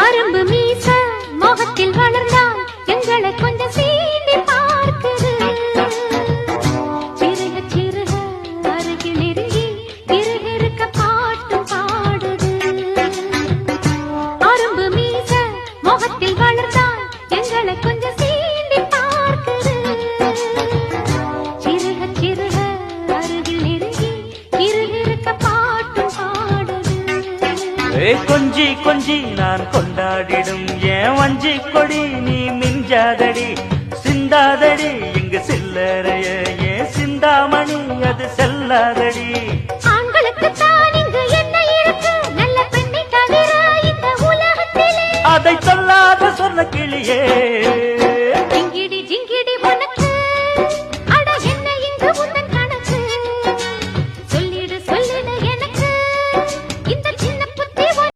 அரும்பு மீச முகத்தில் வளர்ந்தால் எங்களை கொஞ்சம் சீண்டி பார்க்குது. சிறுக சிறுக அருகில் நெருங்கி இருக்க பாட்டும் பாடுது. அரும்பு மீச முகத்தில் வளர்ந்தால் எங்களை கொஞ்சம் சீண்டி பார்க்குது. சிறுக சிறுக அருகில் நெருங்கி இருக்க பாட்டும் பாடுது. கொஞ்சி கொஞ்சி நான் கொண்டாடிடும் ஏன் வஞ்சி கொடி நீ மிஞ்சாதடி சிந்தாதடி இங்கு சில்லறைய ஏன் சிந்தாமணி அது செல்லாதடி.